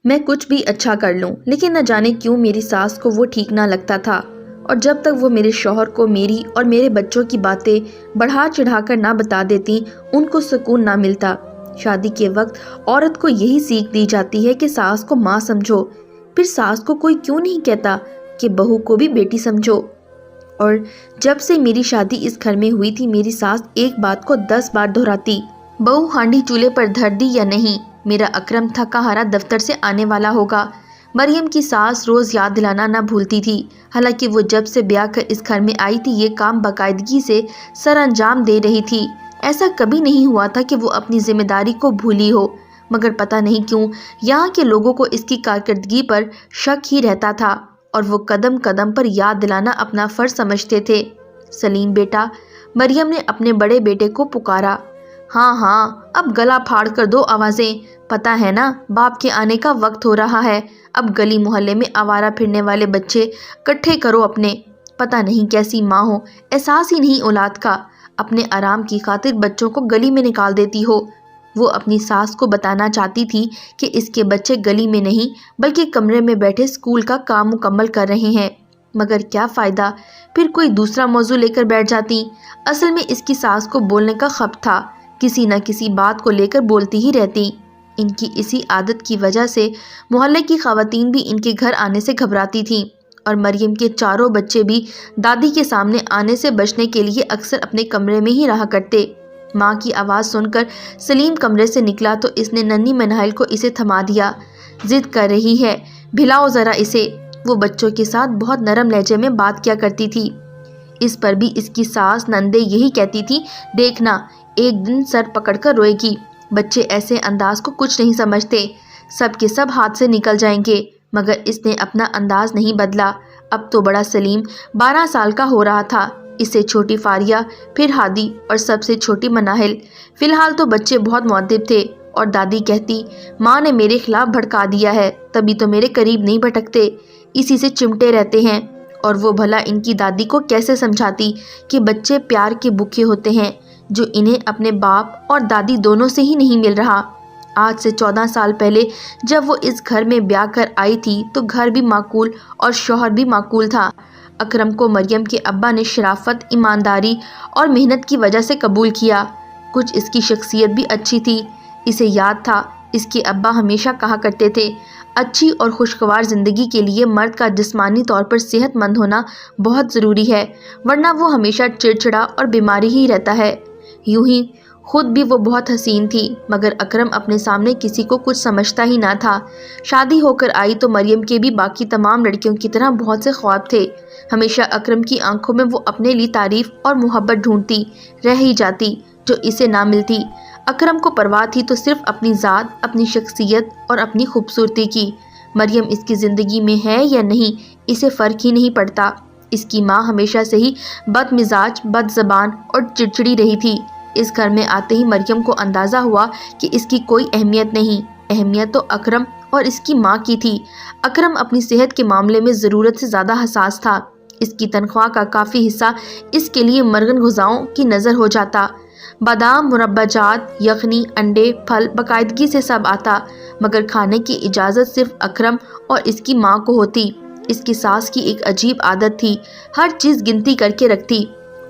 میں کچھ بھی اچھا کر لوں، لیکن نہ جانے کیوں میری ساس کو وہ ٹھیک نہ لگتا تھا، اور جب تک وہ میرے شوہر کو میری اور میرے بچوں کی باتیں بڑھا چڑھا کر نہ بتا دیتی ان کو سکون نہ ملتا۔ شادی کے وقت عورت کو یہی سیکھ دی جاتی ہے کہ ساس کو ماں سمجھو، پھر ساس کو کوئی کیوں نہیں کہتا کہ بہو کو بھی بیٹی سمجھو۔ اور جب سے میری شادی اس گھر میں ہوئی تھی میری ساس ایک بات کو 10 بار دہراتی، بہو ہانڈی چولہے پر دھر دی یا نہیں، میرا اکرم تھکا ہارا دفتر سے آنے والا ہوگا۔ مریم کی ساس روز یاد دلانا نہ بھولتی تھی، حالانکہ وہ جب سے بیاہ کر اس گھر میں آئی تھی یہ کام باقاعدگی سے سر انجام دے رہی تھی۔ ایسا کبھی نہیں ہوا تھا کہ وہ اپنی ذمہ داری کو بھولی ہو، مگر پتہ نہیں کیوں یہاں کے لوگوں کو اس کی کارکردگی پر شک ہی رہتا تھا، اور وہ قدم قدم پر یاد دلانا اپنا فرض سمجھتے تھے۔ سلیم بیٹا، مریم نے اپنے بڑے بیٹے کو پکارا۔ ہاں ہاں، اب گلا پھاڑ کر دو آوازیں، پتہ ہے نا باپ کے آنے کا وقت ہو رہا ہے، اب گلی محلے میں آوارہ پھرنے والے بچے کٹھے کرو اپنے، پتہ نہیں کیسی ماں ہو، احساس ہی نہیں اولاد کا، اپنے آرام کی خاطر بچوں کو گلی میں نکال دیتی ہو۔ وہ اپنی ساس کو بتانا چاہتی تھی کہ اس کے بچے گلی میں نہیں بلکہ کمرے میں بیٹھے اسکول کا کام مکمل کر رہے ہیں، مگر کیا فائدہ، پھر کوئی دوسرا موضوع لے کر بیٹھ جاتی۔ اصل میں اس کی ساس کو بولنے کا خب تھا، کسی نہ کسی بات کو لے کر بولتی ہی رہتی۔ ان کی اسی عادت کی وجہ سے محلے کی خواتین بھی ان کے گھر آنے سے گھبراتی تھیں، اور مریم کے چاروں بچے بھی دادی کے سامنے آنے سے بچنے کے لیے اکثر اپنے کمرے میں ہی رہا کرتے۔ ماں کی آواز سن کر سلیم کمرے سے نکلا تو اس نے ننھی منہل کو اسے تھما دیا۔ ضد کر رہی ہے، بھلاؤ ذرا اسے۔ وہ بچوں کے ساتھ بہت نرم لہجے میں بات کیا کرتی تھی۔ اس پر بھی اس کی ساس نندے یہی کہتی تھی، دیکھنا ایک دن سر پکڑ کر روئے گی، بچے ایسے انداز کو کچھ نہیں سمجھتے، سب کے سب ہاتھ سے نکل جائیں گے۔ مگر اس نے اپنا انداز نہیں بدلا۔ اب تو بڑا سلیم 12 سال کا ہو رہا تھا، اس سے چھوٹی فاریہ، پھر ہادی اور سب سے چھوٹی مناہل۔ فی الحال تو بچے بہت مؤدب تھے، اور دادی کہتی ماں نے میرے خلاف بھڑکا دیا ہے، تبھی تو میرے قریب نہیں بھٹکتے، اسی سے چمٹے رہتے ہیں۔ اور وہ بھلا ان کی دادی کو کیسے سمجھاتی کہ بچے پیار کے بھوکے ہوتے ہیں، جو انہیں اپنے باپ اور دادی دونوں سے ہی نہیں مل رہا۔ آج سے 14 سال پہلے جب وہ اس گھر میں بیاہ کر آئی تھی تو گھر بھی معقول اور شوہر بھی معقول تھا۔ اکرم کو مریم کے ابا نے شرافت، ایمانداری اور محنت کی وجہ سے قبول کیا۔ کچھ اس کی شخصیت بھی اچھی تھی۔ اسے یاد تھا اس کے ابا ہمیشہ کہا کرتے تھے، اچھی اور خوشگوار زندگی کے لیے مرد کا جسمانی طور پر صحت مند ہونا بہت ضروری ہے، ورنہ وہ ہمیشہ چڑچڑا اور بیماری ہی رہتا ہے۔ یوں ہی خود بھی وہ بہت حسین تھی، مگر اکرم اپنے سامنے کسی کو کچھ سمجھتا ہی نہ تھا۔ شادی ہو کر آئی تو مریم کے بھی باقی تمام لڑکیوں کی طرح بہت سے خواب تھے۔ ہمیشہ اکرم کی آنکھوں میں وہ اپنے لیے تعریف اور محبت ڈھونڈتی رہ ہی جاتی جو اسے نہ ملتی۔ اکرم کو پرواہ تھی تو صرف اپنی ذات، اپنی شخصیت اور اپنی خوبصورتی کی۔ مریم اس کی زندگی میں ہے یا نہیں اسے فرق ہی نہیں پڑتا۔ اس کی ماں ہمیشہ سے ہی بد مزاج، بد زبان اور چڑچڑی رہی تھی۔ اس گھر میں آتے ہی مریم کو اندازہ ہوا کہ اس کی کوئی اہمیت نہیں، اہمیت تو اکرم اور اس کی ماں کی تھی۔ اکرم اپنی صحت کے معاملے میں ضرورت سے زیادہ حساس تھا۔ اس کی تنخواہ کا کافی حصہ اس کے لیے مرغن غذاؤں کی نظر ہو جاتا۔ بادام، مربع جات، یخنی، انڈے، پھل باقاعدگی سے سب آتا، مگر کھانے کی اجازت صرف اکرم اور اس کی ماں کو ہوتی۔ اس کی ساس کی ایک عجیب عادت تھی، ہر چیز گنتی کر کے رکھتی،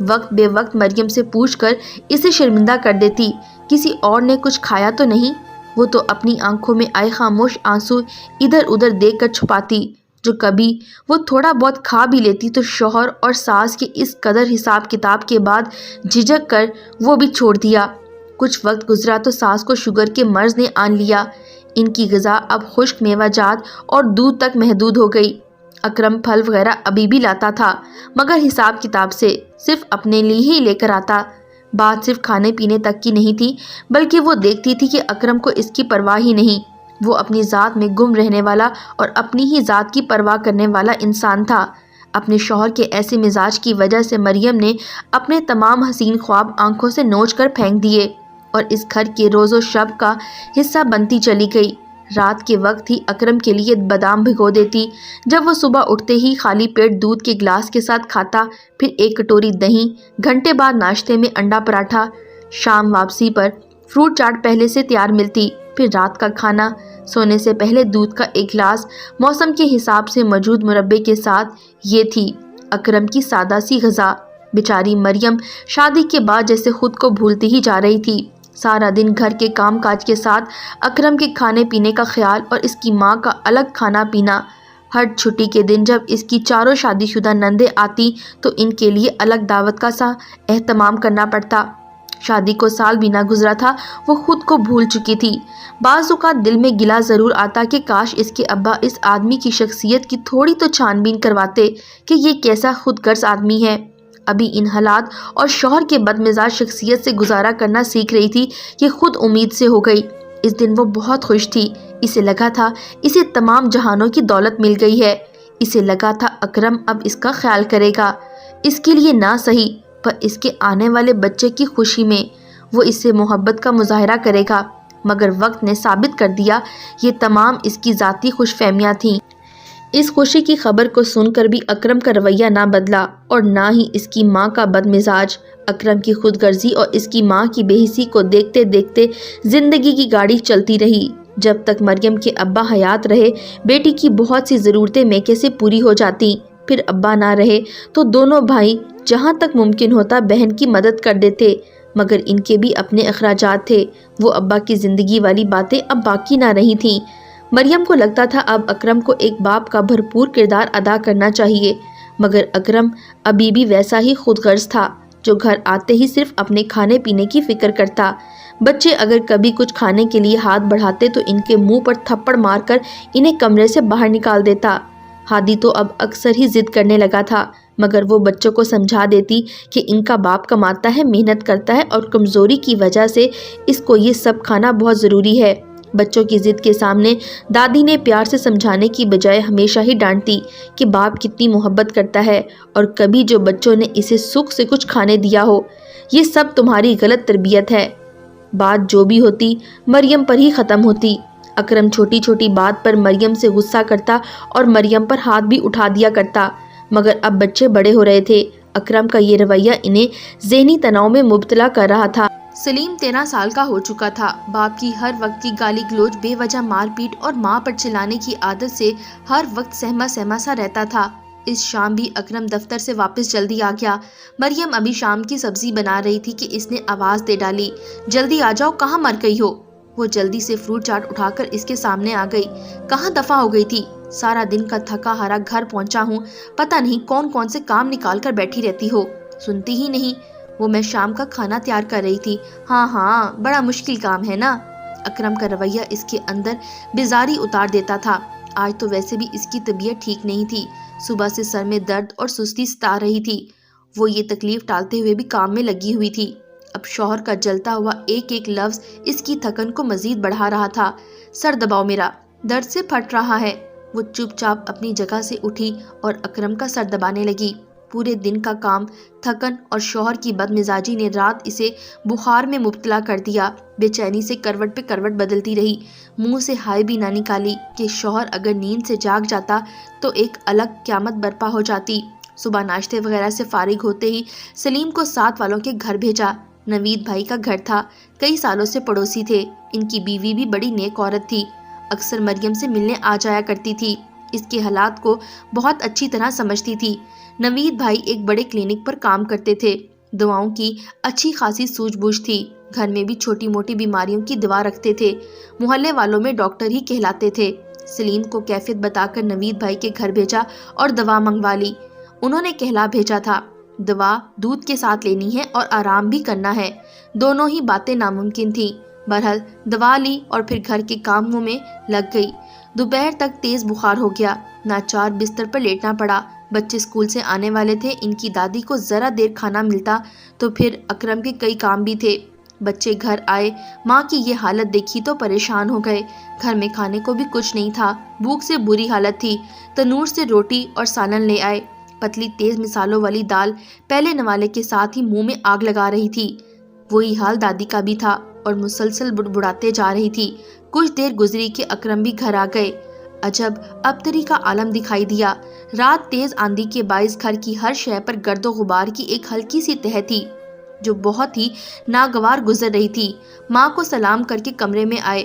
وقت بے وقت مریم سے پوچھ کر اسے شرمندہ کر دیتی، کسی اور نے کچھ کھایا تو نہیں؟ وہ تو اپنی آنکھوں میں آئے خاموش آنسو ادھر ادھر دیکھ کر چھپاتی۔ جو کبھی وہ تھوڑا بہت کھا بھی لیتی تو شوہر اور ساس کے اس قدر حساب کتاب کے بعد جھجک کر وہ بھی چھوڑ دیا۔ کچھ وقت گزرا تو ساس کو شوگر کے مرض نے آن لیا۔ ان کی غذا اب خشک میوہ جات اور دودھ تک محدود ہو گئی۔ اکرم پھل وغیرہ ابھی بھی لاتا تھا، مگر حساب کتاب سے، صرف اپنے لیے ہی لے کر آتا۔ بات صرف کھانے پینے تک کی نہیں تھی، بلکہ وہ دیکھتی تھی کہ اکرم کو اس کی پرواہ ہی نہیں۔ وہ اپنی ذات میں گم رہنے والا اور اپنی ہی ذات کی پرواہ کرنے والا انسان تھا۔ اپنے شوہر کے ایسے مزاج کی وجہ سے مریم نے اپنے تمام حسین خواب آنکھوں سے نوچ کر پھینک دیے، اور اس گھر کے روز و شب کا حصہ بنتی چلی گئی۔ رات کے وقت ہی اکرم کے لیے بادام بھگو دیتی، جب وہ صبح اٹھتے ہی خالی پیٹ دودھ کے گلاس کے ساتھ کھاتا، پھر ایک کٹوری دہی، گھنٹے بعد ناشتے میں انڈا پراٹھا، شام واپسی پر فروٹ چاٹ پہلے سے تیار ملتی۔ پھر رات کا کھانا، سونے سے پہلے دودھ کا ایک گلاس موسم کے حساب سے موجود مربے کے ساتھ۔ یہ تھی اکرم کی سادہ سی غذا۔ بیچاری مریم شادی کے بعد جیسے خود کو بھولتی ہی جا رہی تھی۔ سارا دن گھر کے کام کاج کے ساتھ اکرم کے کھانے پینے کا خیال اور اس کی ماں کا الگ کھانا پینا۔ ہر چھٹی کے دن جب اس کی چاروں شادی شدہ نندیں آتی تو ان کے لیے الگ دعوت کا سا اہتمام کرنا پڑتا۔ شادی کو سال بھی نہ گزرا تھا، وہ خود کو بھول چکی تھی۔ بعض اوقات دل میں گلہ ضرور آتا کہ کاش اس کے ابا اس آدمی کی شخصیت کی تھوڑی تو چھان بین کرواتے کہ یہ کیسا خود غرض آدمی ہے۔ ابھی ان حالات اور شوہر کے بد مزاج شخصیت سے گزارا کرنا سیکھ رہی تھی کہ خود امید سے ہو گئی۔ اس دن وہ بہت خوش تھی۔ اسے لگا تھا اسے تمام جہانوں کی دولت مل گئی ہے۔ اسے لگا تھا اکرم اب اس کا خیال کرے گا، اس کے لیے نہ صحیح پر اس کے آنے والے بچے کی خوشی میں وہ اس سے محبت کا مظاہرہ کرے گا۔ مگر وقت نے ثابت کر دیا یہ تمام اس کی ذاتی خوش فہمیاں تھیں۔ اس خوشی کی خبر کو سن کر بھی اکرم کا رویہ نہ بدلا اور نہ ہی اس کی ماں کا بد مزاج۔ اکرم کی خود غرضی اور اس کی ماں کی بے حسی کو دیکھتے دیکھتے زندگی کی گاڑی چلتی رہی۔ جب تک مریم کے ابا حیات رہے بیٹی کی بہت سی ضرورتیں میکے سے پوری ہو جاتی، پھر ابا نہ رہے تو دونوں بھائی جہاں تک ممکن ہوتا بہن کی مدد کر دیتے، مگر ان کے بھی اپنے اخراجات تھے۔ وہ ابا کی زندگی والی باتیں اب باقی نہ رہی تھیں۔ مریم کو لگتا تھا اب اکرم کو ایک باپ کا بھرپور کردار ادا کرنا چاہیے، مگر اکرم ابھی بھی ویسا ہی خود غرض تھا جو گھر آتے ہی صرف اپنے کھانے پینے کی فکر کرتا۔ بچے اگر کبھی کچھ کھانے کے لیے ہاتھ بڑھاتے تو ان کے منہ پر تھپڑ مار کر انہیں کمرے سے باہر نکال دیتا۔ ہادی تو اب اکثر ہی ضد کرنے لگا تھا، مگر وہ بچوں کو سمجھا دیتی کہ ان کا باپ کماتا ہے، محنت کرتا ہے اور کمزوری کی وجہ سے اس کو یہ سب کھانا بہت ضروری ہے۔ بچوں کی ضد کے سامنے دادی نے پیار سے سمجھانے کی بجائے ہمیشہ ہی ڈانٹتی کہ باپ کتنی محبت کرتا ہے اور کبھی جو بچوں نے اسے سکھ سے کچھ کھانے دیا ہو، یہ سب تمہاری غلط تربیت ہے۔ بات جو بھی ہوتی مریم پر ہی ختم ہوتی۔ اکرم چھوٹی چھوٹی بات پر مریم سے غصہ کرتا اور مریم پر ہاتھ بھی اٹھا دیا کرتا، مگر اب بچے بڑے ہو رہے تھے۔ اکرم کا یہ رویہ انہیں ذہنی تناؤ میں مبتلا کر رہا تھا۔ سلیم 13 سال کا ہو چکا تھا۔ باپ کی ہر وقت کی گالی گلوچ، بے وجہ مار پیٹ اور ماں پر چلانے کی عادت سے ہر وقت سہما سہما سا رہتا تھا۔ اس شام بھی اکرم دفتر سے واپس جلدی آ گیا۔ مریم ابھی شام کی سبزی بنا رہی تھی کہ اس نے آواز دے ڈالی، جلدی آ جاؤ، کہاں مر گئی ہو؟ وہ جلدی سے فروٹ چاٹ اٹھا کر اس کے سامنے آ گئی۔ کہاں دفع ہو گئی تھی؟ سارا دن کا تھکا ہارا گھر پہنچا ہوں، پتہ نہیں کون کون سے کام نکال کر بیٹھی رہتی ہو، سنتی ہی نہیں۔ وہ میں شام کا کھانا تیار کر رہی تھی۔ ہاں بڑا مشکل کام ہے نا۔ اکرم کا رویہ اس کے اندر بیزاری اتار دیتا تھا۔ آج تو ویسے بھی اس کی طبیعت ٹھیک نہیں تھی، صبح سے سر میں درد اور سستی ستا رہی تھی۔ وہ یہ تکلیف ٹالتے ہوئے بھی کام میں لگی ہوئی تھی۔ اب شوہر کا جلتا ہوا ایک ایک لفظ اس کی تھکن کو مزید بڑھا رہا تھا۔ سر دباؤ میرا، درد سے پھٹ رہا ہے۔ وہ چپ چاپ اپنی جگہ سے اٹھی اور اکرم کا سر دبانے لگی۔ پورے دن کا کام، تھکن اور شوہر کی بد مزاجی نے رات اسے بخار میں مبتلا کر دیا۔ بے چینی سے کروٹ پہ کروٹ بدلتی رہی، منہ سے ہائے بھی نہ نکالی کہ شوہر اگر نیند سے جاگ جاتا تو ایک الگ قیامت برپا ہو جاتی۔ صبح ناشتے وغیرہ سے فارغ ہوتے ہی سلیم کو ساتھ والوں کے گھر بھیجا۔ نوید بھائی کا گھر تھا، کئی سالوں سے پڑوسی تھے۔ ان کی بیوی بھی بڑی نیک عورت تھی، اکثر مریم سے ملنے آ جایا کرتی تھی، اس کے حالات کو بہت اچھی طرح سمجھتی تھی۔ نوید بھائی ایک بڑے کلینک پر کام کرتے تھے، دواؤں کی اچھی خاصی سوجھ بوجھ تھی، گھر میں بھی چھوٹی موٹی بیماریوں کی دوا رکھتے تھے، محلے والوں میں ڈاکٹر ہی کہلاتے تھے۔ سلیم کو کیفیت بتا کر نوید بھائی کے گھر بھیجا اور دوا منگوا لی۔ انہوں نے کہلا بھیجا تھا دوا دودھ کے ساتھ لینی ہے اور آرام بھی کرنا ہے، دونوں ہی باتیں ناممکن تھیں۔ بہرحال دوا لی اور پھر گھر کے کاموں میں لگ گئی۔ دوپہر تک تیز بخار ہو گیا، ناچار بستر پر لیٹنا پڑا۔ بچے اسکول سے آنے والے تھے، ان کی دادی کو ذرا دیر کھانا ملتا تو پھر اکرم کے کئی کام بھی تھے۔ بچے گھر آئے، ماں کی یہ حالت دیکھی تو پریشان ہو گئے۔ گھر میں کھانے کو بھی کچھ نہیں تھا، بھوک سے بری حالت تھی۔ تنور سے روٹی اور سالن لے آئے، پتلی تیز مسالوں والی دال پہلے نوالے کے ساتھ ہی منہ میں آگ لگا رہی تھی۔ وہی حال دادی کا بھی تھا اور مسلسل بڑبڑاتے جا رہی تھی۔ کچھ دیر گزری کہ اکرم بھی گھر آ گئے۔ عجب ابتری کا عالم دکھائی دیا۔ رات تیز آندھی کے باعث گھر کی ہر شے پر گرد و غبار کی ایک ہلکی سی تہ تھی جو بہت ہی ناگوار گزر رہی تھی۔ ماں کو سلام کر کے کمرے میں آئے۔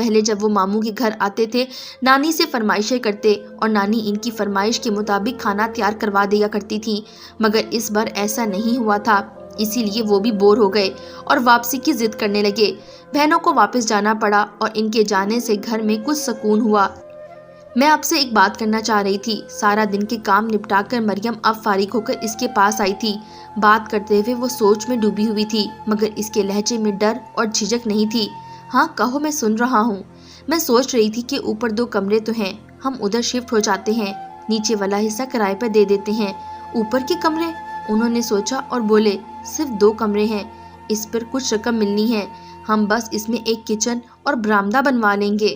پہلے جب وہ ماموں کے گھر آتے تھے نانی سے فرمائشیں کرتے اور نانی ان کی فرمائش کے مطابق کھانا تیار کروا دیا کرتی تھی، مگر اس بار ایسا نہیں ہوا تھا، اسی لیے وہ بھی بور ہو گئے اور واپسی کی ضد کرنے لگے۔ بہنوں کو واپس جانا پڑا اور ان کے جانے سے گھر میں کچھ سکون ہوا۔ میں آپ سے ایک بات کرنا چاہ رہی تھی۔ سارا دن کے کام نپٹا کر مریم اب فارغ ہو کر اس کے پاس آئی تھی۔ بات کرتے ہوئے وہ سوچ میں ڈوبی ہوئی تھی، مگر اس کے لہجے میں ڈر اور جھجک نہیں تھی۔ ہاں کہو، میں سن رہا ہوں۔ میں سوچ رہی تھی کہ اوپر 2 کمرے تو ہیں، ہم ادھر شفٹ ہو جاتے ہیں، نیچے والا حصہ کرائے پر دے دیتے ہیں۔ اوپر کے کمرے؟ انہوں نے سوچا اور بولے، صرف 2 کمرے ہیں، اس پر کچھ رقم ملنی ہے، ہم بس اس میں ایک کچن اور برآمدہ بنوا لیں گے۔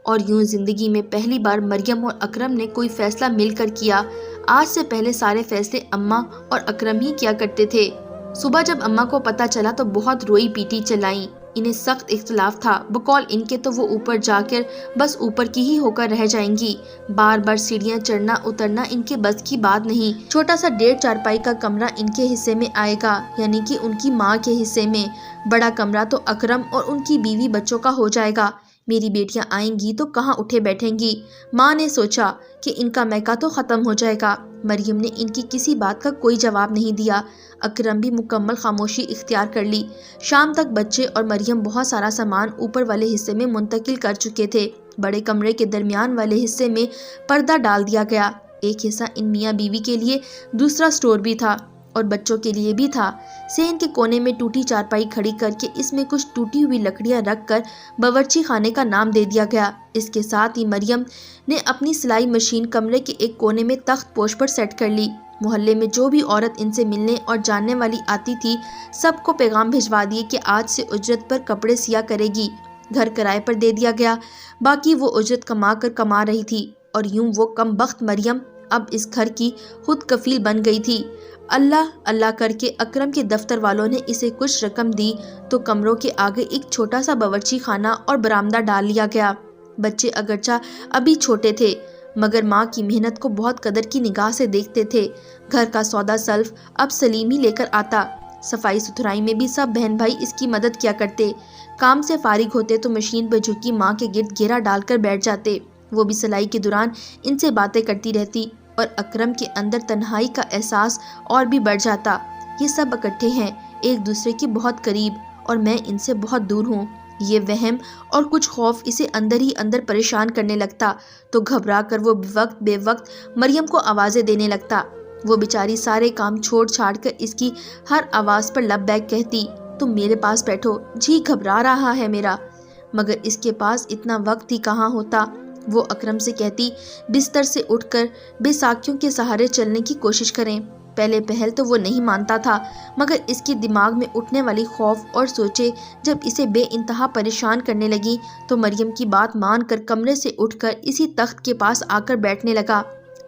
اور یوں زندگی میں پہلی بار مریم اور اکرم نے کوئی فیصلہ مل کر کیا۔ آج سے پہلے سارے فیصلے اماں اور اکرم ہی کیا کرتے تھے۔ صبح جب اماں کو پتہ چلا تو بہت روئی پیٹی چلائیں۔ انہیں سخت اختلاف تھا، بقول ان کے تو وہ اوپر جا کر بس اوپر کی ہی ہو کر رہ جائیں گی، بار بار سیڑھیاں چڑھنا اترنا ان کے بس کی بات نہیں۔ چھوٹا سا 1.5 چارپائی کا کمرہ ان کے حصے میں آئے گا، یعنی کہ ان کی ماں کے حصے میں۔ بڑا کمرہ تو اکرم اور ان کی بیوی بچوں کا ہو جائے گا۔ میری بیٹیاں آئیں گی تو کہاں اٹھے بیٹھیں گی؟ ماں نے سوچا کہ ان کا میکا تو ختم ہو جائے گا۔ مریم نے ان کی کسی بات کا کوئی جواب نہیں دیا۔ اکرم بھی مکمل خاموشی اختیار کر لی۔ شام تک بچے اور مریم بہت سارا سامان اوپر والے حصے میں منتقل کر چکے تھے۔ بڑے کمرے کے درمیان والے حصے میں پردہ ڈال دیا گیا۔ ایک حصہ ان میاں بیوی کے لیے، دوسرا سٹور بھی تھا اور بچوں کے لیے بھی تھا۔ صحن کے کونے میں ٹوٹی چارپائی کھڑی کر کے اس میں کچھ ٹوٹی ہوئی لکڑیاں رکھ کر باورچی خانے کا نام دے دیا گیا۔ اس کے ساتھ ہی مریم نے اپنی سلائی مشین کمرے کے ایک کونے میں تخت پوش پر سیٹ کر لی۔ محلے میں جو بھی عورت ان سے ملنے اور جاننے والی آتی تھی، سب کو پیغام بھجوا دیے کہ آج سے اجرت پر کپڑے سیا کرے گی۔ گھر کرائے پر دے دیا گیا، باقی وہ اجرت کما رہی تھی، اور یوں وہ کم بخت مریم اب اس گھر کی خود کفیل بن گئی تھی۔ اللہ اللہ کر کے اکرم کے دفتر والوں نے اسے کچھ رقم دی تو کمروں کے آگے ایک چھوٹا سا باورچی خانہ اور برآمدہ ڈال لیا گیا۔ بچے اگرچہ ابھی چھوٹے تھے، مگر ماں کی محنت کو بہت قدر کی نگاہ سے دیکھتے تھے۔ گھر کا سودا سلف اب سلیم ہی لے کر آتا۔ صفائی ستھرائی میں بھی سب بہن بھائی اس کی مدد کیا کرتے۔ کام سے فارغ ہوتے تو مشین پر جھکی ماں کے گرد گھیرا ڈال کر بیٹھ جاتے۔ وہ بھی سلائی کے دوران ان سے باتیں کرتی رہتی اور اکرم کے اندر تنہائی کا احساس اور بھی بڑھ جاتا۔ یہ سب اکٹھے ہیں، ایک دوسرے کے بہت قریب، اور میں ان سے بہت دور ہوں۔ یہ وہم اور کچھ خوف اسے اندر ہی اندر پریشان کرنے لگتا تو گھبرا کر وہ بے وقت مریم کو آوازیں دینے لگتا۔ وہ بیچاری سارے کام چھوڑ چھاڑ کر اس کی ہر آواز پر لبیک کہتی، تم میرے پاس بیٹھو، جی گھبرا رہا ہے میرا، مگر اس کے پاس اتنا وقت ہی کہاں ہوتا۔ وہ اکرم سے کہتی، بستر سے اٹھ کر بے ساکھیوں کے سہارے چلنے کی کوشش کریں۔ پہلے پہل تو وہ نہیں مانتا تھا، مگر اس کے دماغ میں اٹھنے والی خوف اور سوچے جب اسے بے انتہا پریشان کرنے لگی تو مریم کی بات مان کر کمرے سے اٹھ کر اسی تخت کے پاس آ کر بیٹھنے لگا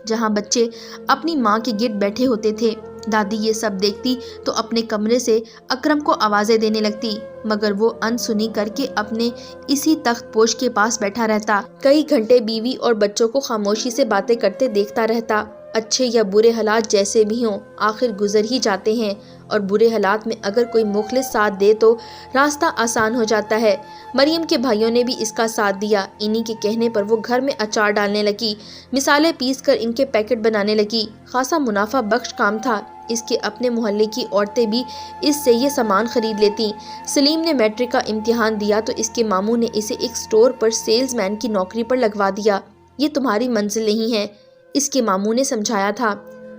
جہاں بچے اپنی ماں کے گرد بیٹھے ہوتے تھے۔ دادی یہ سب دیکھتی تو اپنے کمرے سے اکرم کو آوازیں دینے لگتی، مگر وہ انسنی کر کے اپنے اسی تخت پوش کے پاس بیٹھا رہتا۔ کئی گھنٹے بیوی اور بچوں کو خاموشی سے باتیں کرتے دیکھتا رہتا۔ اچھے یا برے حالات جیسے بھی ہوں، آخر گزر ہی جاتے ہیں، اور برے حالات میں اگر کوئی مخلص ساتھ دے تو راستہ آسان ہو جاتا ہے۔ مریم کے بھائیوں نے بھی اس کا ساتھ دیا۔ انہی کے کہنے پر وہ گھر میں اچار ڈالنے لگی، مثالیں پیس کر ان کے پیکٹ بنانے لگی۔ خاصا منافع بخش کام تھا۔ اس کے اپنے محلے کی عورتیں بھی اس سے یہ سامان خرید لیتی۔ سلیم نے میٹرک کا امتحان دیا تو اس کے ماموں نے اسے ایک سٹور پر سیلز مین کی نوکری پر لگوا دیا۔ یہ تمہاری منزل نہیں ہے، اس کے ماموں نے سمجھایا تھا،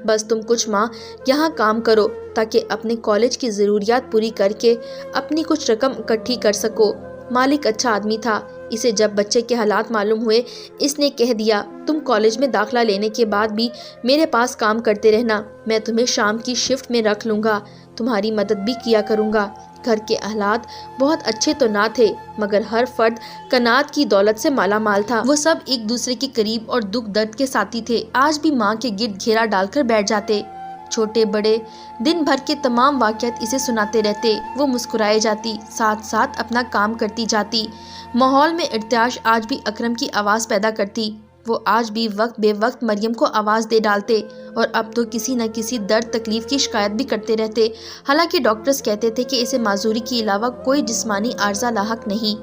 بس تم کچھ ماہ یہاں کام کرو تاکہ اپنے کالج کی ضروریات پوری کر کے اپنی کچھ رقم اکٹھی کر سکو۔ مالک اچھا آدمی تھا، اسے جب بچے کے حالات معلوم ہوئے اس نے کہہ دیا، تم کالج میں داخلہ لینے کے بعد بھی میرے پاس کام کرتے رہنا، میں تمہیں شام کی شفٹ میں رکھ لوں گا، تمہاری مدد بھی کیا کروں گا۔ گھر کے حالات بہت اچھے تو نہ تھے، مگر ہر فرد قناعت کی دولت سے مالا مال تھا۔ وہ سب ایک دوسرے کے قریب اور دکھ درد کے ساتھی تھے۔ آج بھی ماں کے گرد گھیرا ڈال کر بیٹھ جاتے، چھوٹے بڑے دن بھر کے تمام واقعات اسے سناتے رہتے۔ وہ مسکرائے جاتی، ساتھ ساتھ اپنا کام کرتی جاتی۔ ماحول میں ارتعاش آج بھی اکرم کی آواز پیدا کرتی۔ وہ آج بھی وقت بے وقت مریم کو آواز دے ڈالتے اور اب تو کسی نہ کسی درد تکلیف کی شکایت بھی کرتے رہتے۔ حالانکہ ڈاکٹرز کہتے تھے کہ اسے معذوری کے علاوہ کوئی جسمانی عارضہ لاحق نہیں،